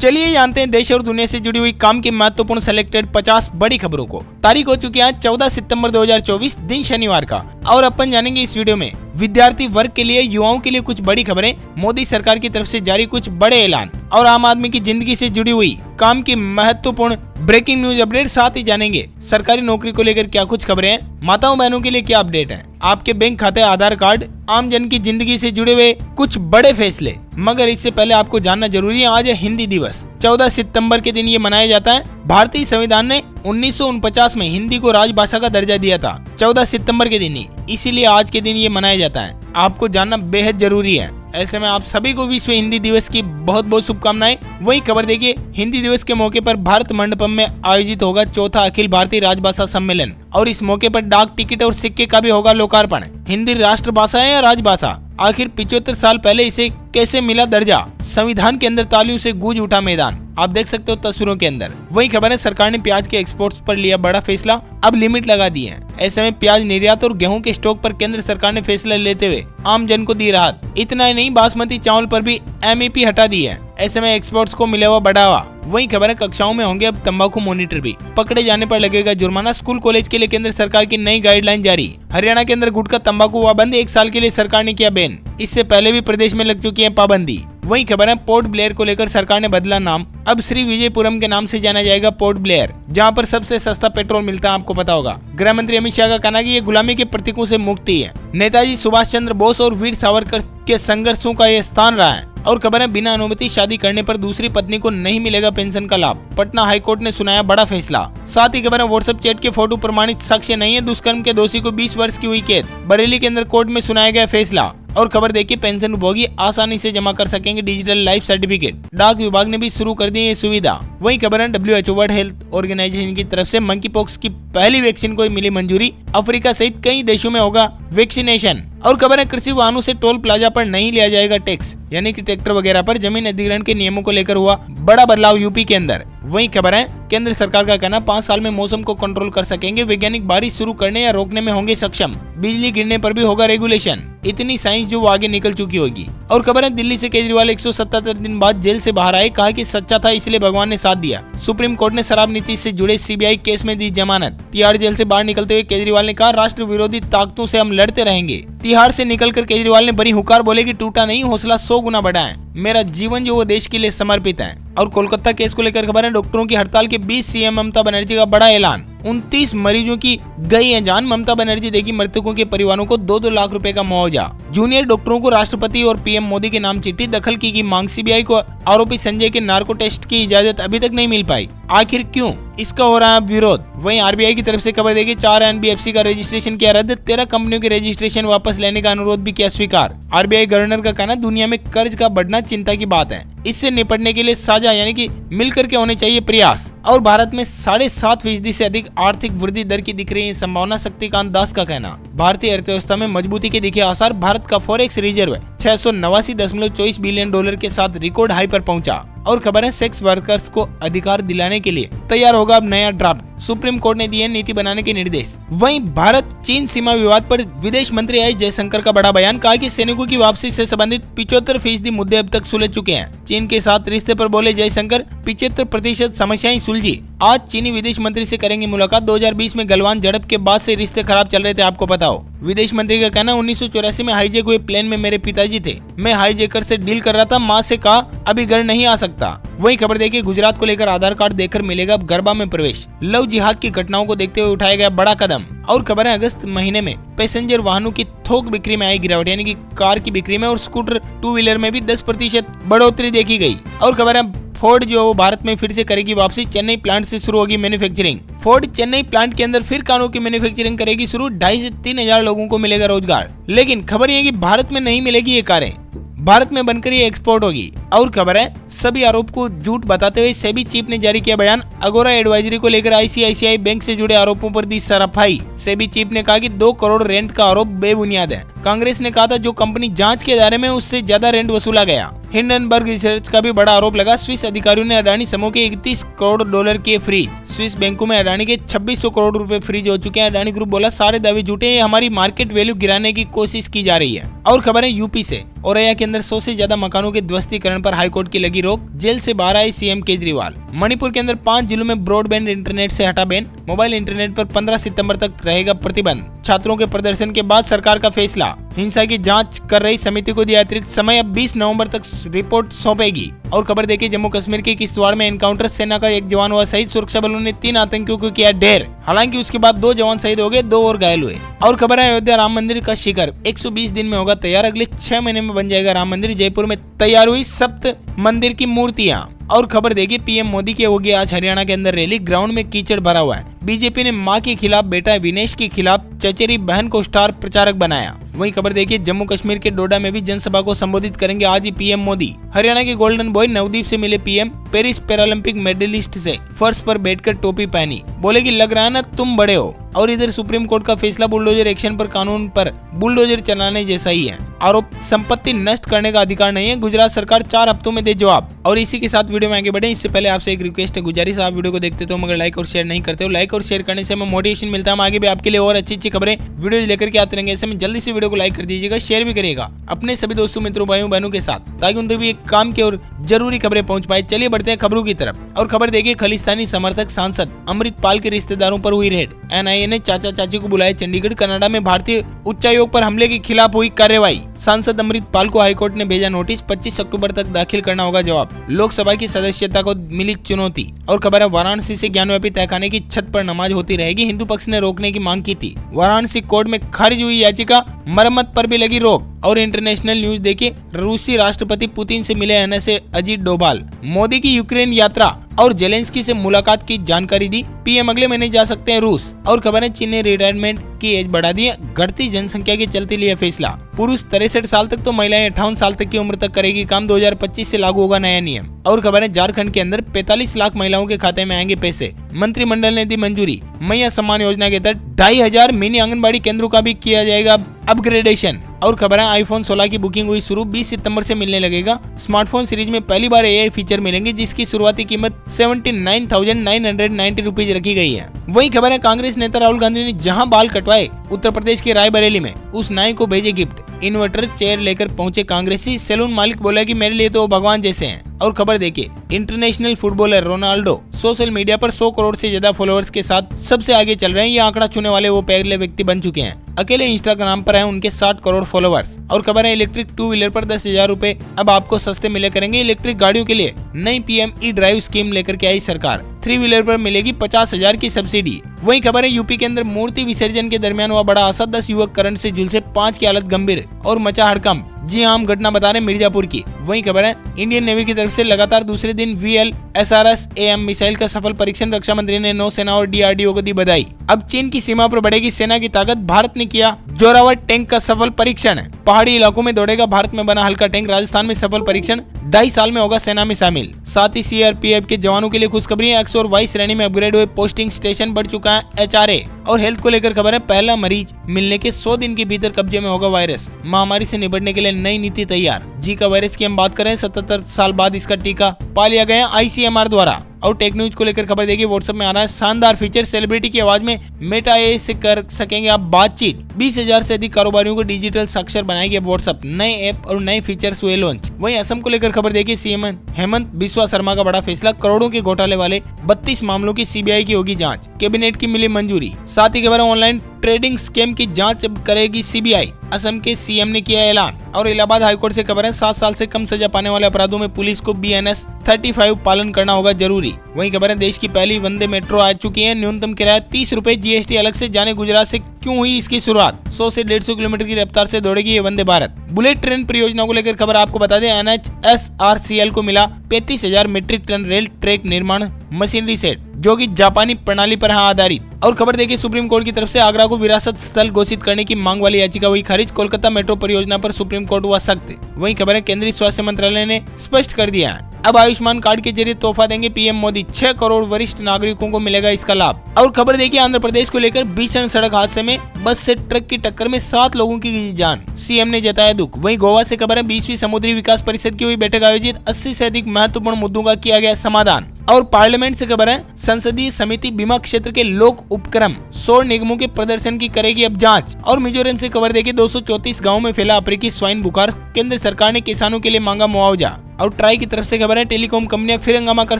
चलिए जानते हैं देश और दुनिया से जुड़ी हुई काम की महत्वपूर्ण सेलेक्टेड 50 बड़ी खबरों को। तारीख हो चुकी है 14 सितंबर 2024 दिन शनिवार का, और अपन जानेंगे इस वीडियो में विद्यार्थी वर्ग के लिए, युवाओं के लिए कुछ बड़ी खबरें, मोदी सरकार की तरफ से जारी कुछ बड़े ऐलान और आम आदमी की जिंदगी से जुड़ी हुई काम की महत्वपूर्ण ब्रेकिंग न्यूज अपडेट। साथ ही जानेंगे सरकारी नौकरी को लेकर क्या कुछ खबरें हैं, माताओं बहनों के लिए क्या अपडेट है, आपके बैंक खाते, आधार कार्ड, आम जन की जिंदगी से जुड़े हुए कुछ बड़े फैसले। मगर इससे पहले आपको जानना जरूरी है, आज है हिंदी दिवस। 14 सितंबर के दिन ये मनाया जाता है। भारतीय संविधान ने 1949 में हिंदी को राजभाषा का दर्जा दिया था, 14 सितंबर के दिन ही, इसीलिए आज के दिन ये मनाया जाता है। आपको जानना बेहद जरूरी है। ऐसे में आप सभी को विश्व हिंदी दिवस की बहुत बहुत शुभकामनाएं। वही खबर देखिए, हिंदी दिवस के मौके पर भारत मंडपम में आयोजित होगा चौथा अखिल भारतीय राजभाषा सम्मेलन, और इस मौके पर डाक टिकट और सिक्के का भी होगा लोकार्पण। हिंदी राष्ट्रभाषा है या राजभाषा? आखिर 75 साल पहले इसे कैसे मिला दर्जा? संविधान के अंदर तालियों से गूंज उठा मैदान, आप देख सकते हो तस्वीरों के अंदर। वही खबर है, सरकार ने प्याज के एक्सपोर्ट्स पर लिया बड़ा फैसला, अब लिमिट लगा दी है। ऐसे में प्याज निर्यात और गेहूं के स्टॉक पर केंद्र सरकार ने फैसला लेते हुए आम जन को दी राहत। इतना ही नहीं, बासमती चावल पर भी एमएपी हटा दी है। ऐसे में एक्सपोर्ट्स को मिला हुआ बढ़ावा। वही खबर है, कक्षाओं में होंगे अब तंबाकू मॉनिटर भी, पकड़े जाने पर लगेगा जुर्माना। स्कूल कॉलेज के लिए केंद्र सरकार की नई गाइडलाइन जारी। हरियाणा के अंदर गुटखा तंबाकू हुआ बंद, 1 साल के लिए सरकार ने किया बैन। इससे पहले भी प्रदेश में लग चुकी है पाबंदी। वही खबर है, पोर्ट ब्लेयर को लेकर सरकार ने बदला नाम, अब श्री विजयपुरम के नाम से जाना जाएगा पोर्ट ब्लेयर, जहां पर सबसे सस्ता पेट्रोल मिलता है, आपको पता होगा। गृह मंत्री अमित शाह का कहना है कि ये गुलामी के प्रतीकों से मुक्ति है। नेताजी सुभाष चंद्र बोस और वीर सावरकर के संघर्षों का यह स्थान रहा है। और खबर है, बिना अनुमति शादी करने पर दूसरी पत्नी को नहीं मिलेगा पेंशन का लाभ, पटना हाईकोर्ट ने सुनाया बड़ा फैसला। साथ ही खबर है, व्हाट्सएप चैट के फोटो प्रमाणित साक्ष्य नहीं है, दुष्कर्म के दोषी को 20 वर्ष की हुई कैद, बरेली के अंदर कोर्ट में सुनाया गया फैसला। और खबर देखिए, पेंशन उपभोगी आसानी से जमा कर सकेंगे डिजिटल लाइफ सर्टिफिकेट, डाक विभाग ने भी शुरू कर दी है ये सुविधा। वही खबर है, WHO वर्ल्ड हेल्थ ऑर्गेनाइजेशन की तरफ से मंकी पॉक्स की पहली वैक्सीन को मिली मंजूरी, अफ्रीका सहित कई देशों में होगा वैक्सीनेशन। और खबर है, कृषि वाहनों से टोल प्लाजा पर नहीं लिया जाएगा टैक्स, यानी कि ट्रैक्टर वगैरह पर। जमीन अधिग्रहण के नियमों को लेकर हुआ बड़ा बदलाव यूपी के अंदर। वही खबर है, केंद्र सरकार का कहना, 5 साल में मौसम को कंट्रोल कर सकेंगे वैज्ञानिक, बारिश शुरू करने या रोकने में होंगे सक्षम, बिजली गिरने पर भी होगा रेगुलेशन। इतनी साइंस जो वो आगे निकल चुकी होगी। और खबर है, दिल्ली से केजरीवाल 177 दिन बाद जेल से बाहर आए, कहा कि सच्चा था इसलिए भगवान ने साथ दिया। सुप्रीम कोर्ट ने शराब नीति से जुड़े सीबीआई केस में दी जमानत। तिहाड़ जेल से बाहर निकलते हुए केजरीवाल ने कहा, राष्ट्र विरोधी ताकतों से हम लड़ते रहेंगे। तिहाड़ से निकलकर केजरीवाल ने बड़ी हुकार बोले कि टूटा नहीं, हौसला 100 गुना बढ़ा है, मेरा जीवन जो वो देश के लिए समर्पित है। और कोलकाता केस को लेकर खबर है, डॉक्टरों की हड़ताल के बीच सीएम ममता बनर्जी का बड़ा ऐलान, 29 मरीजों की गई है जान, ममता बनर्जी देगी मृतकों के परिवारों को 2-2 लाख रुपए का मुआवजा। जूनियर डॉक्टरों को राष्ट्रपति और पीएम मोदी के नाम चिट्ठी, दखल की मांग। सीबीआई को आरोपी संजय के नार्को टेस्ट की इजाजत अभी तक नहीं मिल पाई, आखिर क्यों? इसका हो रहा है विरोध। वहीं आरबीआई की तरफ से खबर देगी, 4 एनबीएफसी का रजिस्ट्रेशन किया रद्द, 13 कंपनियों के रजिस्ट्रेशन वापस लेने का अनुरोध भी किया स्वीकार। आरबीआई गवर्नर का कहना, दुनिया में कर्ज का बढ़ना चिंता की बात है, इससे निपटने के लिए साझा यानी कि मिलकर के होने चाहिए प्रयास। और भारत में 7.5% से अधिक आर्थिक वृद्धि दर की दिख रही है संभावना, शक्तिकांत दास का कहना। भारतीय अर्थव्यवस्था में मजबूती के दिखे आसार, भारत का फॉरेक्स रिजर्व 689.24 बिलियन डॉलर के साथ रिकॉर्ड हाई पर पहुंचा। और खबर है, सेक्स वर्कर्स को अधिकार दिलाने के लिए तैयार होगा अब नया ड्राफ्ट, सुप्रीम कोर्ट ने दिए नीति बनाने के निर्देश। वहीं भारत चीन सीमा विवाद पर विदेश मंत्री एस जयशंकर का बड़ा बयान, कहा कि सैनिकों की वापसी से संबंधित 75% मुद्दे अब तक सुलझ चुके हैं। चीन के साथ रिश्ते पर बोले जयशंकर, 75% समस्याएं सुलझी। आज चीनी विदेश मंत्री से करेंगे मुलाकात। 2020 में गलवान झड़प के बाद से रिश्ते खराब चल रहे थे, आपको पता हो। विदेश मंत्री का कहना, 1984 में हाईजैक हुए प्लेन में मेरे पिताजी थे, मैं हाईजैकर से डील कर रहा था, माँ से कहा अभी घर नहीं आ सकता। वही खबर देखिए, गुजरात को लेकर आधार कार्ड देकर मिलेगा अब गरबा में प्रवेश, लव जिहाद की घटनाओं को देखते हुए उठाया गया बड़ा कदम। और खबर है, अगस्त महीने में पैसेंजर वाहनों की थोक बिक्री में आई गिरावट, यानी कि कार की बिक्री में और स्कूटर 2 व्हीलर में भी 10% बढ़ोतरी देखी गई। और खबर है, फोर्ड जो भारत में फिर से करेगी वापसी, चेन्नई प्लांट से शुरू होगी मैन्युफैक्चरिंग। फोर्ड चेन्नई प्लांट के अंदर फिर कारों की मैन्युफैक्चरिंग करेगी शुरू, 2,500 से 3,000 लोगों को मिलेगा रोजगार। लेकिन खबर यह है कि भारत में नहीं मिलेगी ये कारें, भारत में बनकर ये एक्सपोर्ट होगी। और खबर है, सभी आरोप को झूठ बताते हुए सेबी चीफ ने जारी किया बयान, अगोरा एडवाइजरी को लेकर आईसीआईसीआई बैंक से जुड़े आरोपों पर दी सराफाई। सेबी चीफ ने कहा कि 2 करोड़ रेंट का आरोप बेबुनियाद है। कांग्रेस ने कहा था जो कंपनी जांच के दायरे में उससे ज्यादा रेंट वसूला गया। हिंडनबर्ग रिसर्च का भी बड़ा आरोप लगा। स्विस अधिकारियों ने अडानी समूह के 31 करोड़ डॉलर के फ्रीज। स्विस बैंकों में अडानी के 2600 करोड़ रुपए फ्रीज हो चुके हैं। अडानी ग्रुप बोला सारे दावे झूठे हैं, हमारी मार्केट वैल्यू गिराने की कोशिश की जा रही है। और खबर है यूपी से, औरैया के अंदर 100 से ज्यादा मकानों के ध्वस्तीकरण पर हाईकोर्ट की लगी रोक, जेल से बाहर आए सीएम केजरीवाल। मणिपुर के अंदर 5 जिलों में ब्रॉडबैंड इंटरनेट से हटा बैन, मोबाइल इंटरनेट पर 15 सितंबर तक रहेगा प्रतिबंध। छात्रों के प्रदर्शन के बाद सरकार का फैसला, हिंसा की जांच कर रही समिति को दिया अतिरिक्त समय, अब 20 नवंबर तक रिपोर्ट सौंपेगी। और खबर देखिए जम्मू कश्मीर के किश्तवाड़ में एनकाउंटर, सेना का एक जवान हुआ शहीद, सुरक्षा बलों ने 3 आतंकियों को किया ढेर। हालांकि उसके बाद 2 जवान शहीद हो गए, 2 और घायल हुए। और खबर है अयोध्या राम मंदिर का शिखर 120 दिन में होगा तैयार, अगले 6 महीने में बन जाएगा राम मंदिर। जयपुर में तैयार हुई सप्त मंदिर की मूर्तियां। और खबर देखिए पीएम मोदी की होगी आज हरियाणा के अंदर रैली, ग्राउंड में कीचड़ भरा हुआ है। बीजेपी ने मां के खिलाफ बेटा विनेश के खिलाफ चचेरी बहन को स्टार प्रचारक बनाया। वहीं खबर देखिए जम्मू कश्मीर के डोडा में भी जनसभा को संबोधित करेंगे आज ही पीएम मोदी। हरियाणा के गोल्डन बॉय नवदीप से मिले पीएम, पेरिस पैरालंपिक मेडलिस्ट से फर्श पर बैठकर टोपी पहनी, बोले कि लग रहा है ना तुम बड़े हो। और इधर सुप्रीम कोर्ट का फैसला बुलडोजर एक्शन पर कानून पर बुलडोजर चलाने जैसा ही है। आरोप संपत्ति नष्ट करने का अधिकार नहीं है, गुजरात सरकार 4 हफ्तों में दे जवाब। और इसी के साथ वीडियो में आगे बढ़े इससे पहले आपसे एक रिक्वेस्ट है, गुजारिश, आप वीडियो को देखते तो मगर लाइक और शेयर नहीं करते हो। लाइक और शेयर करने से हमें मोटिवेशन मिलता है, हम आगे भी आपके लिए और अच्छी खबरें वीडियो लेकर के आते रहेंगे। ऐसे में जल्दी से वीडियो को लाइक कर दीजिएगा, शेयर भी करिएगा अपने सभी दोस्तों मित्रों भाइयों बहनों के साथ, ताकि उन तक भी एक काम की और जरूरी खबरें पहुंच पाए। चलिए बढ़ते हैं खबरों की तरफ। और खबर देखिए खालिस्तानी समर्थक सांसद अमृतपाल के रिश्तेदारों पर हुई रेड, एनआईए ने चाचा चाची को बुलाया चंडीगढ़। कनाडा में भारतीय उच्चायोग पर हमले के खिलाफ हुई कार्रवाई, सांसद अमृतपाल को हाईकोर्ट ने भेजा नोटिस, 25 अक्टूबर तक दाखिल करना होगा जवाब। लोकसभा की सदस्यता को मिली चुनौती। और खबर है वाराणसी से ज्ञानव्यापी तहखाने की छत पर नमाज होती रहेगी, हिंदू पक्ष ने रोकने की मांग की थी। वाराणसी कोर्ट में खारिज हुई याचिका, मरम्मत पर भी लगी रोक। और इंटरनेशनल न्यूज देखिए रूसी राष्ट्रपति पुतिन से मिले एनएसए अजीत डोभाल, मोदी की यूक्रेन यात्रा और जेलेंस्की से मुलाकात की जानकारी दी, पीएम अगले महीने जा सकते हैं रूस। और खबर है चीन ने रिटायरमेंट की एज बढ़ा दी है, घटती जनसंख्या के चलते लिया फैसला। पुरुष 63 साल तक तो महिलाएं 58 साल तक की उम्र तक करेगी काम, 2025 से लागू होगा नया नियम। और खबर है झारखंड के अंदर 45 लाख महिलाओं के खाते में आएंगे पैसे, मंत्रिमंडल ने दी मंजूरी। मैया सम्मान योजना के तहत 2500 मिनी आंगनबाड़ी केंद्रों का भी किया जाएगा अपग्रेडेशन। और खबर है आईफोन 16 की बुकिंग हुई शुरू, 20 सितंबर से मिलने लगेगा। स्मार्टफोन सीरीज में पहली बार एआई फीचर मिलेंगे, जिसकी शुरुआती कीमत 79,990 रुपीज रखी गई है। वही खबर है कांग्रेस नेता राहुल गांधी ने जहां बाल कटवाए उत्तर प्रदेश के रायबरेली में, उस नाई को भेजे गिफ्ट। इन्वर्टर चेयर लेकर पहुंचे कांग्रेसी, सैलून मालिक बोला कि मेरे लिए तो भगवान जैसे हैं। और खबर देखिए international footballer Ronaldo social media पर 100 करोड़ से ज्यादा फॉलोअर्स के साथ सबसे आगे चल रहे हैं। ये आंकड़ा छूने वाले वो पहले व्यक्ति बन चुके हैं। अकेले इंस्टाग्राम पर है उनके 60 करोड़ फॉलोअर्स। और खबर है इलेक्ट्रिक 2 व्हीलर पर 10,000 रूपए अब आपको सस्ते मिले करेंगे। इलेक्ट्रिक गाड़ियों के लिए नई पीएम ई ड्राइव स्कीम लेकर के आई सरकार, 3 व्हीलर पर मिलेगी 50,000 की सब्सिडी। वही खबर है यूपी के अंदर मूर्ति विसर्जन के दरमियान हुआ बड़ा हादसा, 10 युवक करंट से झुलसे, 5 की हालत गंभीर और मचा हड़कंप। जी हाँ, हम घटना बता रहे हैं मिर्जापुर की। वही खबर है इंडियन नेवी की तरफ से लगातार दूसरे दिन VLSRS AM मिसाइल का सफल परीक्षण, रक्षा मंत्री ने नौसेना और DRDO को दी बधाई। अब चीन की सीमा पर बढ़ेगी सेना की ताकत, भारत ने किया जोरावर टैंक का सफल परीक्षण। पहाड़ी इलाकों में दौड़ेगा भारत में बना हल्का टैंक, राजस्थान में सफल परीक्षण, 2.5 साल में होगा सेना में शामिल। साथ ही CRPF के जवानों के लिए खुशखबरी है, X और Y श्रेणी में अपग्रेड हुए, पोस्टिंग स्टेशन बढ़ चुका है HRA। और हेल्थ को लेकर खबर है पहला मरीज मिलने के 100 दिन के भीतर कब्जे में होगा वायरस, महामारी से निपटने के लिए नई नीति तैयार। जीका वायरस की हम बात करें, 77 साल बाद इसका टीका पा लिया गया ICMR द्वारा। और टेक न्यूज को लेकर खबर देखिए व्हाट्सएप में आ रहा है शानदार फीचर, सेलिब्रिटी की आवाज में मेटा AI से कर सकेंगे आप बातचीत। 20,000 से अधिक कारोबारियों को डिजिटल साक्षर बनाएगी व्हाट्सएप, नए ऐप और नए फीचर्स हुए लॉन्च। वहीं असम को लेकर खबर देखिए CM हेमंत बिस्वा शर्मा का बड़ा फैसला, करोड़ों के घोटाले वाले 32 मामलों की CBI की होगी जांच, कैबिनेट की मिली मंजूरी। साथ ही खबर ऑनलाइन ट्रेडिंग स्कैम की जांच करेगी CBI, असम के CM ने किया ऐलान। और इलाहाबाद हाईकोर्ट से खबर है 7 साल से कम सजा पाने वाले अपराधों में पुलिस को BNS 35 पालन करना होगा जरूरी। वहीं खबर है देश की पहली वंदे मेट्रो आ चुकी है, न्यूनतम किराया 30 रुपए, GST अलग से। जाने गुजरात से क्यों हुई इसकी शुरुआत, 100 से 150 किलोमीटर की रफ्तार से दौड़ेगी ये वंदे भारत। बुलेट ट्रेन परियोजना को लेकर खबर आपको बता दें, NHSRCL को मिला 35,000 मीट्रिक टन रेल ट्रैक निर्माण मशीनरी सेट, जो कि जापानी प्रणाली पर आधारित। और खबर देखिए सुप्रीम कोर्ट की तरफ से आगरा को विरासत स्थल घोषित करने की मांग वाली याचिका हुई खारिज, कोलकाता मेट्रो परियोजना पर सुप्रीम कोर्ट हुआ सख्त। वहीं खबर है केंद्रीय स्वास्थ्य मंत्रालय ने स्पष्ट कर दिया है अब आयुष्मान कार्ड के जरिए तोहफा देंगे पीएम मोदी, 6 करोड़ वरिष्ठ नागरिकों को मिलेगा इसका लाभ। और खबर देखिए आंध्र प्रदेश को लेकर भीषण सड़क हादसे में बस से ट्रक की टक्कर में 7 लोगों की गई जान, सीएम ने जताया दुख। वहीं गोवा से खबर है 20वीं समुद्री विकास परिषद की हुई बैठक आयोजित, 80 से अधिक महत्वपूर्ण मुद्दों का किया गया समाधान। और पार्लियामेंट से खबर है, संसदीय समिति बीमा क्षेत्र के लोक उपक्रम 100 निगमों के प्रदर्शन की करेगी अब जांच। और मिजोरम से खबर देखिए, 234 गाँव में फैला अफ्रीकी स्वाइन बुखार, केंद्र सरकार ने किसानों के लिए मांगा मुआवजा। और ट्राई की तरफ से खबर है, टेलीकॉम कंपनियां फिर हंगामा कर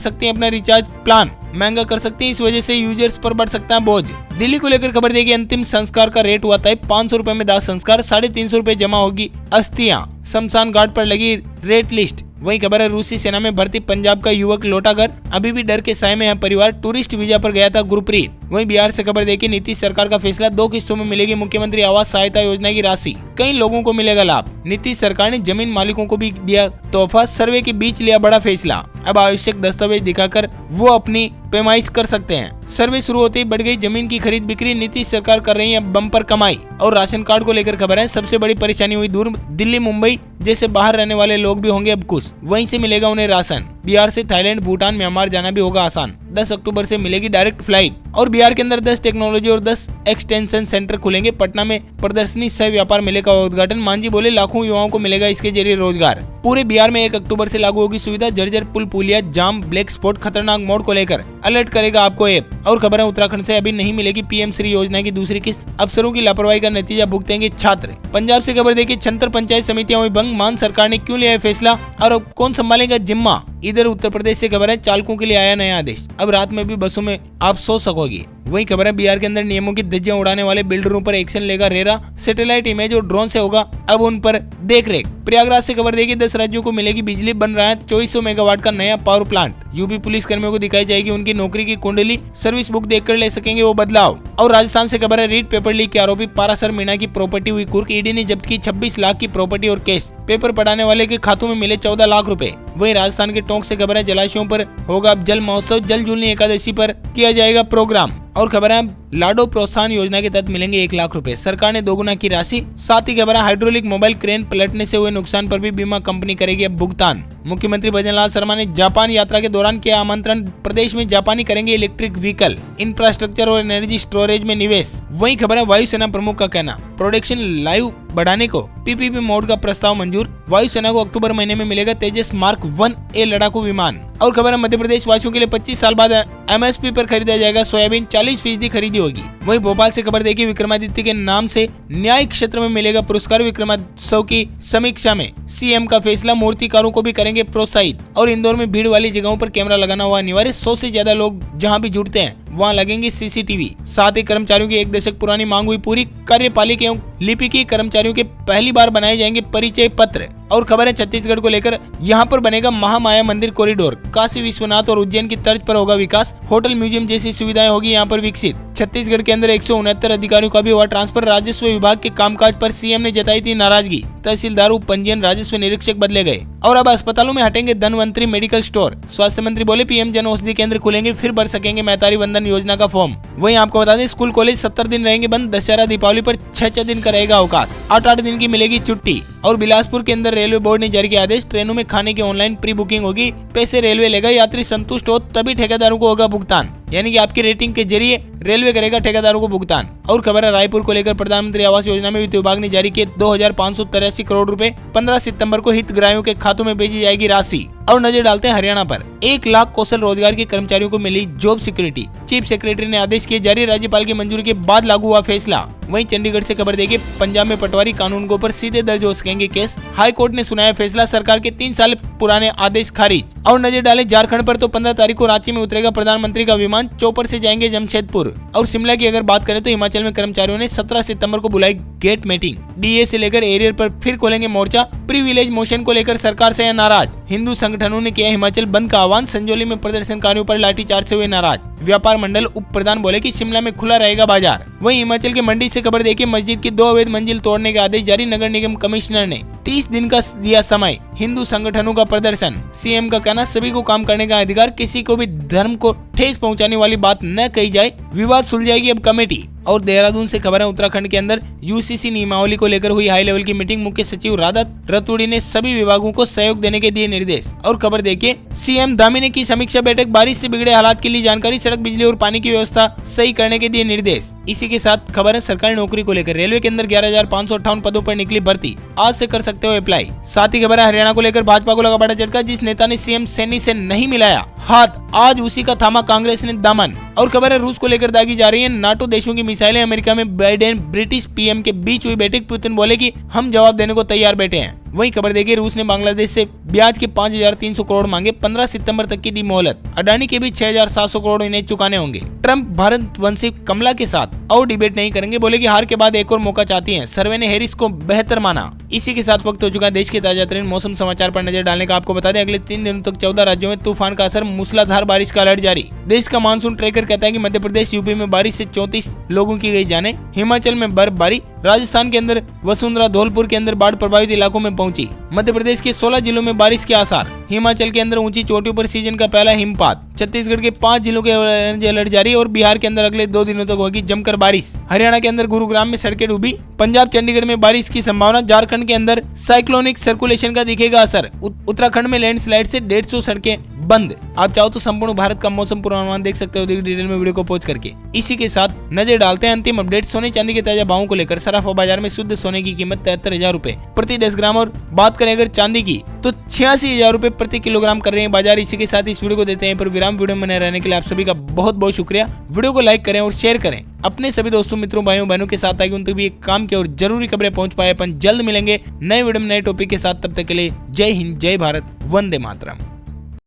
सकती हैं, अपना रिचार्ज प्लान महंगा कर सकती हैं, इस वजह से यूजर्स पर बढ़ सकता है बोझ। दिल्ली को लेकर खबर देखिए, अंतिम संस्कार का रेट हुआ था 500 रुपए में दाह संस्कार, 350 रुपए जमा होगी अस्थियां, शमशान घाट पर लगी रेट लिस्ट। वही खबर है, रूसी सेना में भर्ती पंजाब का युवक लौटा घर, अभी भी डर के साए में है परिवार, टूरिस्ट वीजा पर गया था गुरप्रीत। वहीं बिहार से खबर देखिए, नीतीश सरकार का फैसला, 2 किस्तों में मिलेगी मुख्यमंत्री आवास सहायता योजना की राशि, कई लोगों को मिलेगा लाभ। नीतीश सरकार ने जमीन मालिकों को भी दिया तोहफा, सर्वे के बीच लिया बड़ा फैसला, अब आवश्यक दस्तावेज दिखाकर वो अपनी पैमाइश कर सकते हैं। सर्वे शुरू होते ही बढ़ गई जमीन की खरीद बिक्री, नीतीश सरकार कर रही है बम्पर कमाई। और राशन कार्ड को लेकर खबर है, सबसे बड़ी परेशानी हुई दूर, दिल्ली मुंबई जैसे बाहर रहने वाले लोग भी होंगे अब खुश, वहीं से मिलेगा उन्हें राशन। बिहार से थाईलैंड, भूटान, म्यांमार जाना भी होगा आसान, 10 अक्टूबर से मिलेगी डायरेक्ट फ्लाइट। और बिहार के अंदर 10 टेक्नोलॉजी और 10 एक्सटेंशन सेंटर खुलेंगे। पटना में प्रदर्शनी सह व्यापार मेले का उद्घाटन, मांझी बोले लाखों युवाओं को मिलेगा इसके जरिए रोजगार। पूरे बिहार में 1 अक्टूबर से लागू होगी सुविधा, जर्जर पुल पुलिया, जाम, ब्लैक स्पॉट, खतरनाक मोड़ को लेकर अलर्ट करेगा आपको ऐप। और खबर है, उत्तराखंड से अभी नहीं मिलेगी पीएम श्री योजना की दूसरी किस्त, अफसरों की लापरवाही का नतीजा भुगतेंगे छात्र। पंजाब से खबर देखिए, 76 पंचायत समितियां हुई भंग, मान सरकार ने क्यों लिया है फैसला और अब कौन संभालेगा जिम्मा। इधर उत्तर प्रदेश से खबर है, चालकों के लिए आया नया आदेश, अब रात में भी बसों में आप सो सकोगे। वही खबर है, बिहार के अंदर नियमों की धज्जियां उड़ाने वाले बिल्डरों पर एक्शन लेगा रेरा, सैटेलाइट इमेज और ड्रोन से होगा अब उन पर देखरेख। प्रयागराज से खबर देखिए, 10 राज्यों को मिलेगी बिजली, बन रहा है 2400 मेगावाट का नया पावर प्लांट। यूपी पुलिस कर्मियों को दिखाई जाएगी उनकी नौकरी की कुंडली, सर्विस बुक देखकर ले सकेंगे वो बदलाव। और राजस्थान से खबर है, रीट पेपर लीक के आरोपी पारासर मीणा की प्रॉपर्टी हुई कुर्क, ईडी ने जब्त की 26 लाख की प्रॉपर्टी और केस, पेपर पढ़ाने वाले के खातों में मिले 14 लाख रुपए। वहीं राजस्थान के टोंक से खबर है, जलाशयों पर होगा अब जल महोत्सव, जल जूलनी एकादशी पर किया जाएगा प्रोग्राम। और खबर है, लाडो प्रोत्साहन योजना के तहत मिलेंगे 1 लाख रुपए, सरकार ने दोगुना की राशि। साथ ही खबर है, हाइड्रोलिक मोबाइल क्रेन पलटने से हुए नुकसान पर भी बीमा कंपनी करेगी अब भुगतान। मुख्यमंत्री भजनलाल शर्मा ने जापान यात्रा के दौरान किया आमंत्रण, प्रदेश में जापानी करेंगे इलेक्ट्रिक व्हीकल, इंफ्रास्ट्रक्चर और एनर्जी स्टोरेज में निवेश। वहीं खबर है, वायुसेना प्रमुख का कहना, प्रोडक्शन लाइव बढ़ाने को पीपीपी मोड का प्रस्ताव मंजूर, वायुसेना को अक्टूबर महीने में मिलेगा तेजस मार्क 1A लड़ाकू विमान। और खबर है, मध्य प्रदेश वासियों के लिए 25 साल बाद एमएसपी पर खरीदा जाएगा सोयाबीन, 40% खरीदी होगी। वहीं भोपाल से खबर देखिए, विक्रमादित्य के नाम से न्याय क्षेत्र में मिलेगा पुरस्कार, विक्रमोत्सव की समीक्षा में सीएम का फैसला, मूर्तिकारों को भी करेंगे प्रोत्साहित। और इंदौर में भीड़ वाली जगहों पर कैमरा लगाना हुआ अनिवार्य, 100 से ज्यादा लोग जहां भी जुटते हैं वहां लगेंगे सीसीटीवी। साथ ही कर्मचारियों की 1 दशक पुरानी मांग हुई पूरी, कार्यपालिका एवं लिपिकी कर्मचारियों के पहली बार बनाए जाएंगे परिचय पत्र। और खबर है, छत्तीसगढ़ को लेकर, यहाँ पर बनेगा महामाया मंदिर कॉरिडोर, काशी विश्वनाथ और उज्जैन की तर्ज पर होगा विकास, होटल म्यूजियम जैसी सुविधाएं होगी यहाँ पर विकसित। छत्तीसगढ़ के अंदर 169 अधिकारियों का भी हुआ ट्रांसफर, राजस्व विभाग के कामकाज पर सीएम ने जताई थी नाराजगी, तहसीलदार, उप पंजीयन, राजस्व निरीक्षक बदले गए। और अब अस्पतालों में हटेंगे धनवंतरी मेडिकल स्टोर, स्वास्थ्य मंत्री बोले पीएम जन औषधि केंद्र खुलेंगे, फिर भर सकेंगे महतारी वंदन योजना का फॉर्म। वहीं आपको बता दें, स्कूल कॉलेज 70 दिन रहेंगे बंद, दशहरा दीपावली पर 6 दिन का रहेगा अवकाश, 8 दिन की मिलेगी छुट्टी। और बिलासपुर के अंदर रेलवे बोर्ड ने जारी किया आदेश, ट्रेनों में खाने की ऑनलाइन प्री बुकिंग होगी, पैसे रेलवे लेगा, यात्री संतुष्ट हो तभी ठेकेदारों को होगा भुगतान, यानी कि आपकी रेटिंग के जरिए रेलवे करेगा ठेकेदारों को भुगतान। और खबर है, रायपुर को लेकर प्रधानमंत्री आवास योजना में वित्त विभाग ने जारी किए 2583 करोड़ रुपए, 15 सितंबर को हितग्राहियों के खातों में भेजी जाएगी राशि। और नजर डालते हैं हरियाणा पर, 1 लाख कौशल रोजगार के कर्मचारियों को मिली जॉब सिक्योरिटी, चीफ सेक्रेटरी ने आदेश किए जारी, राज्यपाल की मंजूरी के बाद लागू हुआ फैसला। वहीं चंडीगढ़ से खबर देखिए, पंजाब में पटवारी कानून के ऊपर सीधे दर्ज हो सकेंगे केस, हाई कोर्ट ने सुनाया फैसला, सरकार के 3 साल पुराने आदेश खारिज। और नजर डालें झारखंड पर, तो 15 तारीख को रांची में उतरेगा प्रधानमंत्री का विमान, चौपर से जाएंगे जमशेदपुर। और शिमला की अगर बात करें तो हिमाचल में कर्मचारियों ने 17 सितंबर को बुलाई गेट मीटिंग, डीए से लेकर एरियर पर फिर खोलेंगे मोर्चा, प्रिविलेज मोशन को लेकर सरकार से है नाराज, हिंदू संगठनों ने किया हिमाचल बंद का आह्वान, संजौली में प्रदर्शनकारियों पर लाठीचार्ज से हुए नाराज, व्यापार मंडल उप प्रधान बोले कि शिमला में खुला रहेगा बाजार। वहीं हिमाचल के मंडी से खबर देखिए, मस्जिद की 2 अवैध मंजिल तोड़ने के आदेश जारी, नगर निगम कमिश्नर ने 30 दिन का दिया समय, हिंदू संगठनों का प्रदर्शन, सीएम का कहना सभी को काम करने का अधिकार, किसी को भी धर्म को ठेस पहुंचाने वाली बात न कही जाए, विवाद सुलझाएगी अब कमेटी। और देहरादून से खबर है, उत्तराखंड के अंदर यूसीसी नियमावली को लेकर हुई हाई लेवल की मीटिंग। मुख्य सचिव राधा रतूड़ी ने सभी विभागों को सहयोग देने के दिए निर्देश। और खबर देखिए, सीएम धामी ने की समीक्षा बैठक, बारिश से बिगड़े हालात के लिए जानकारी, सड़क, बिजली और पानी की व्यवस्था सही करने के दिए निर्देश। इसी के साथ खबर है सरकारी नौकरी को लेकर, रेलवे के अंदर 11,558 पदों पर निकली भर्ती, आज से कर सकते हो अप्लाई। साथ ही खबर है हरियाणा को लेकर, भाजपा को लगा बड़ा झटका, जिस नेता ने सीएम सैनी से नहीं मिलाया हाथ, आज उसी का थामा कांग्रेस ने दामन। और खबर है रूस को लेकर दागी जा रही है नाटो देशों की मिसाइलें, अमेरिका में बाइडेन ब्रिटिश पीएम के बीच हुई बैठक, पुतिन बोले कि हम जवाब देने को तैयार बैठे हैं। वही खबर देखिए, रूस ने बांग्लादेश से ब्याज के 5,300 करोड़ मांगे, 15 सितंबर तक की दी मोहलत। अडानी के भी 6,700 करोड़ इन्हें चुकाने होंगे। ट्रंप भारत वंशी कमला के साथ और डिबेट नहीं करेंगे, बोले कि हार के बाद एक और मौका चाहती हैं। सर्वे ने हैरिस को बेहतर माना। इसी के साथ वक्त हो चुका है देश के ताजा तरीन मौसम समाचार पर नजर डालने का। आपको बता दें, अगले 3 दिनों तक 14 राज्यों में तूफान का असर, मूसलाधार बारिश का अलर्ट जारी। देश का मानसून ट्रैकर कहता है कि मध्य प्रदेश, यूपी में बारिश से 34 लोगों की गई जाने, हिमाचल में बर्फबारी, राजस्थान के अंदर वसुंधरा, धौलपुर के अंदर बाढ़ प्रभावित इलाकों में पहुंची। मध्य प्रदेश के 16 जिलों में बारिश के आसार, हिमाचल के अंदर ऊंची चोटियों पर सीजन का पहला हिमपात, छत्तीसगढ़ के 5 जिलों के ऑरेंज अलर्ट जारी। और बिहार के अंदर अगले 2 दिनों तक होगी जमकर बारिश। हरियाणा के अंदर गुरुग्राम में सड़कें डूबी, पंजाब चंडीगढ़ में बारिश की संभावना, झारखंड के अंदर साइक्लोनिक सर्कुलेशन का दिखेगा असर, उत्तराखंड में लैंडस्लाइड से 150 सड़कें बंद। आप चाहो तो संपूर्ण भारत का मौसम पूर्वानुमान देख सकते हो डिटेल में वीडियो को पहुंच करके। इसी के साथ नजर डालते हैं अंतिम अपडेट सोने चांदी के ताजा भावों को लेकर। सराफा बाजार में शुद्ध सोने की कीमत 73,000 रुपए प्रति 10 ग्राम, और बात करें अगर चांदी की तो 86,000 रुपए प्रति किलोग्राम कर रहे हैं बाजार। इसी के साथ इस वीडियो को देते हैं पर विराम। वीडियो में बने रहने के लिए आप सभी का बहुत बहुत शुक्रिया। वीडियो को लाइक करें और शेयर करें अपने सभी दोस्तों, मित्रों, भाइयों बहनों के साथ, ताकि उन तक भी एक काम की और जरूरी खबरें पहुंच पाए। अपन जल्द मिलेंगे नए वीडियो में नए टॉपिक के साथ। तब तक के लिए जय हिंद, जय भारत, वंदे मातरम।